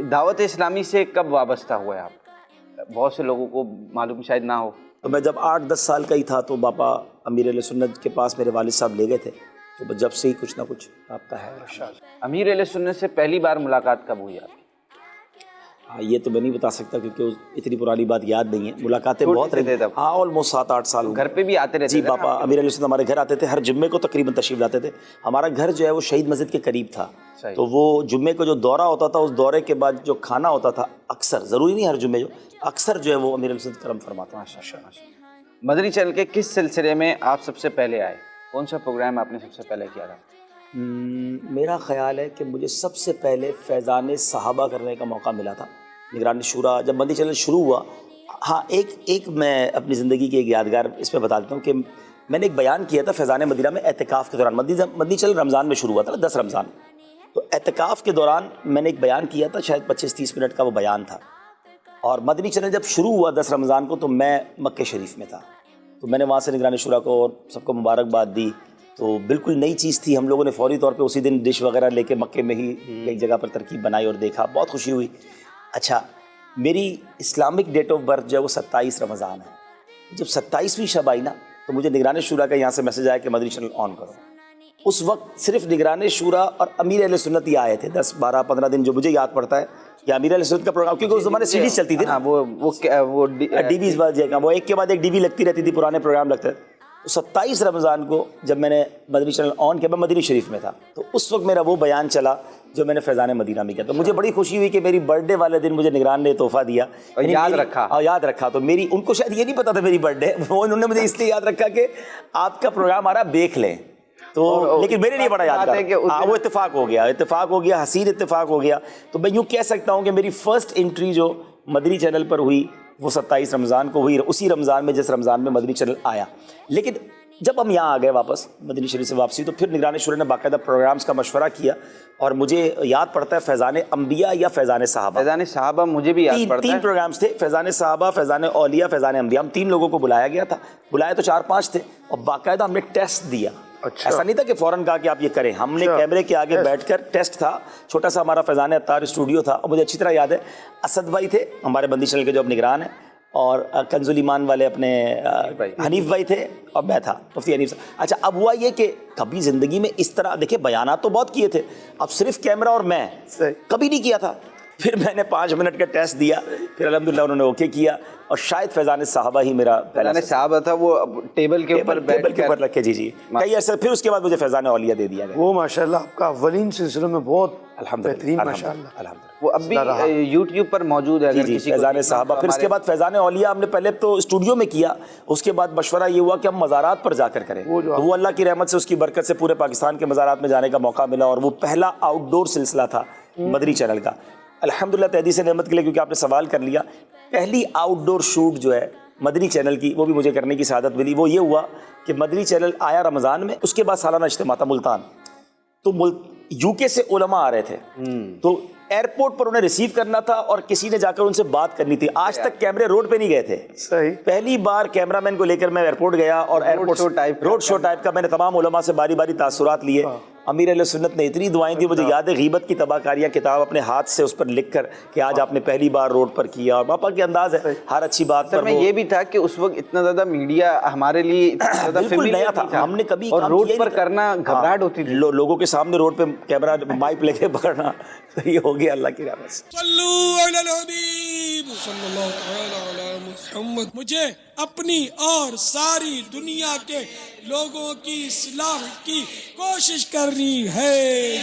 دعوت اسلامی سے کب وابستہ ہوئے آپ؟ بہت سے لوگوں کو معلوم شاید نہ ہو. تو میں جب 8-10 سال کا ہی تھا تو باپا امیر اہل سنت کے پاس میرے والد صاحب لے گئے تھے، تو جب سے ہی کچھ نہ کچھ رابطہ ہے. امیر اہل سنت سے پہلی بار ملاقات کب ہوئی آپ؟ یہ تو میں نہیں بتا سکتا کیونکہ اتنی پرانی بات یاد نہیں ہے. ملاقاتیں بہت رہی. ہاں آلموسٹ 7-8 سال ہو گئے. گھر پہ بھی آتے رہتے جی باپا امیر اہل سنت ہمارے گھر آتے تھے، ہر جمعے کو تقریباً تشریف لاتے تھے. ہمارا گھر جو ہے وہ شہید مسجد کے قریب تھا، تو وہ جمعے کو جو دورہ ہوتا تھا اس دورے کے بعد جو کھانا ہوتا تھا اکثر، ضروری نہیں ہر جمعے، جو اکثر جو ہے وہ امیر اہل سنت کرم فرماتا. مدنی چینل کے کس سلسلے میں آپ سب سے پہلے آئے؟ کون سا پروگرام آپ نے سب سے پہلے کیا تھا؟ میرا خیال ہے کہ مجھے سب سے پہلے فیضان صحابہ کرنے کا موقع ملا تھا نگران شورا جب مدنی چینل شروع ہوا. ہاں ایک میں اپنی زندگی کی ایک یادگار اس میں بتا دیتا ہوں کہ میں نے ایک بیان کیا تھا فیضان مدینہ میں اعتکاف کے دوران. مدنی چینل رمضان میں شروع ہوا تھا نا، 10 رمضان. تو اعتکاف کے دوران میں نے ایک بیان کیا تھا، شاید 25-30 منٹ کا وہ بیان تھا. اور مدنی چینل جب شروع ہوا 10 رمضان کو تو میں مکہ شریف میں تھا، تو میں نے وہاں سے نگران شورا کو اور سب کو مبارکباد دی. تو بالکل نئی چیز تھی. ہم لوگوں نے فوری طور پہ اسی دن ڈش وغیرہ لے کے مکے میں ہی ایک جگہ پر ترکیب بنائی اور دیکھا، بہت خوشی ہوئی. اچھا، میری اسلامک ڈیٹ آف برتھ جو ہے وہ 27 رمضان ہے. جب 27ویں شب آئی نا تو مجھے نگران شورا کا یہاں سے میسج آیا کہ مدنی چینل آن کرو. اس وقت صرف نگران شورا اور امیر اہل سنت ہی آئے تھے، 10-12-15 دن جو مجھے یاد پڑتا ہے کہ امیر اہل سنت کا پروگرام، کیونکہ اس زمانے سیریز چلتی تھی نا، وہ ڈی بیز وہ ایک کے بعد ایک ڈی بی لگتی رہتی تھی، پرانے پروگرام لگتے تھے. 27 رمضان کو جب میں نے مدنی چینل آن کیا، میں مدنی شریف میں تھا، تو اس وقت میرا وہ بیان چلا جو میں نے فیضان مدینہ میں کیا. تو مجھے بڑی خوشی ہوئی کہ میری برتھ ڈے والے دن مجھے نگران نے تحفہ دیا اور یاد رکھا. تو میری ان کو شاید یہ نہیں پتا تھا میری برتھ ڈے، انہوں نے مجھے اس لیے یاد رکھا کہ آپ کا پروگرام آ رہا دیکھ لیں. تو لیکن میرے لیے بڑا یادگار ہے کہ وہ اتفاق ہو گیا، حسین اتفاق ہو گیا. تو میں یوں کہہ سکتا ہوں کہ میری فرسٹ انٹری جو مدنی چینل پر ہوئی وہ 27 رمضان کو ہوئی، اسی رمضان میں جس رمضان میں مدنی چینل آیا. لیکن جب ہم یہاں آ گئے واپس مدنی شریف سے واپسی، تو پھر نگران شورا نے باقاعدہ پروگرامز کا مشورہ کیا، اور مجھے یاد پڑتا ہے فیضان انبیاء یا فیضان صحابہ. فیضان صحابہ مجھے بھی یاد پڑتا ہے. 3 پروگرامز تھے، فیضان صحابہ، فیضان اولیاء، فیضان انبیاء. ہم 3 لوگوں کو بلایا گیا تھا، بلائے تو 4-5 تھے، اور باقاعدہ ہم نے ٹیسٹ دیا. ایسا نہیں تھا کہ فوراً کہا کہ آپ یہ کریں، ہم نے کیمرے کے آگے بیٹھ کر ٹیسٹ تھا. چھوٹا سا ہمارا فیضان عطار اسٹوڈیو تھا، اور مجھے اچھی طرح یاد ہے اسد بھائی تھے ہمارے بندی چینل کے جو اب نگران ہیں، اور کنز الایمان والے اپنے حنیف بھائی تھے، اور میں تھا مفتی حنیف صاحب. اچھا، اب ہوا یہ کہ کبھی زندگی میں اس طرح دیکھیں بیانات تو بہت کیے تھے، اب صرف کیمرہ اور میں کبھی نہیں کیا تھا. پھر میں نے 5 منٹ کا ٹیسٹ دیا، پھر الحمدللہ انہوں نے اوکے کیا، اور شاید فیضان صحابہ ہی میرا فیضان صحابہ تھا، وہ ٹیبل کے اوپر رکھ کے. جی کئی عرصے پھر اس کے بعد مجھے فیضان اولیاء دے دیا گیا. وہ ماشاءاللہ آپ کا اولین سلسلوں میں بہت بہترین ماشاءاللہ. وہ اب بھی یوٹیوب پر موجود ہے. جی فیضان صحابہ. پھر اس کے بعد فیضان اولیاء ہم نے پہلے تو اسٹوڈیو میں کیا، اس کے بعد مشورہ یہ ہوا کہ ہم مزارات پر جا کر کریں. وہ اللہ کی رحمت سے، اس کی برکت سے پورے پاکستان کے مزارات میں جانے کا موقع ملا، اور وہ پہلا آؤٹ ڈور سلسلہ تھا مدنی چینل کا. الحمدللہ تحدیث نعمت کے لیے، کیونکہ آپ نے سوال کر لیا، پہلی آؤٹ ڈور شوٹ جو ہے مدنی چینل کی، وہ بھی مجھے کرنے کی سعادت ملی. وہ یہ ہوا کہ مدنی چینل آیا رمضان میں، اس کے بعد سالانہ اجتماع تھا ملتان. تو یو کے سے علماء آ رہے تھے، تو ایئرپورٹ پر انہیں ریسیو کرنا تھا، اور کسی نے جا کر ان سے بات کرنی تھی. آج تک کیمرے روڈ پہ نہیں گئے تھے. پہلی بار کیمرہ مین کو لے کر میں ایئرپورٹ گیا، اور ایئرپورٹ روڈ شو ٹائپ کا میں نے تمام علماء سے باری باری تاثرات لیے. امیر اہل سنت نے اتنی دعائیں دی، مجھے یاد ہے غیبت کی تباہ کاریاں کتاب اپنے ہاتھ سے اس پر لکھ کر کہ آج آپ نے پہلی بار روڈ پر کیا. اور پاپا کے انداز ہے ہر اچھی بات پر. میں یہ بھی تھا کہ اس وقت اتنا زیادہ میڈیا ہمارے لیے بالکل نیا تھا، ہم نے کبھی روڈ پر کرنا گھبراہٹ ہوتی تھی، لوگوں کے سامنے روڈ پہ کیمرہ مائک لے کے پکڑنا. یہ ہو گیا اللہ کی رحمت سے. صلو علی الحبیب صلی اللہ تعالی علی محمد. مجھے اپنی اور ساری دنیا کے لوگوں کی اصلاح کی کوشش کرنی ہے.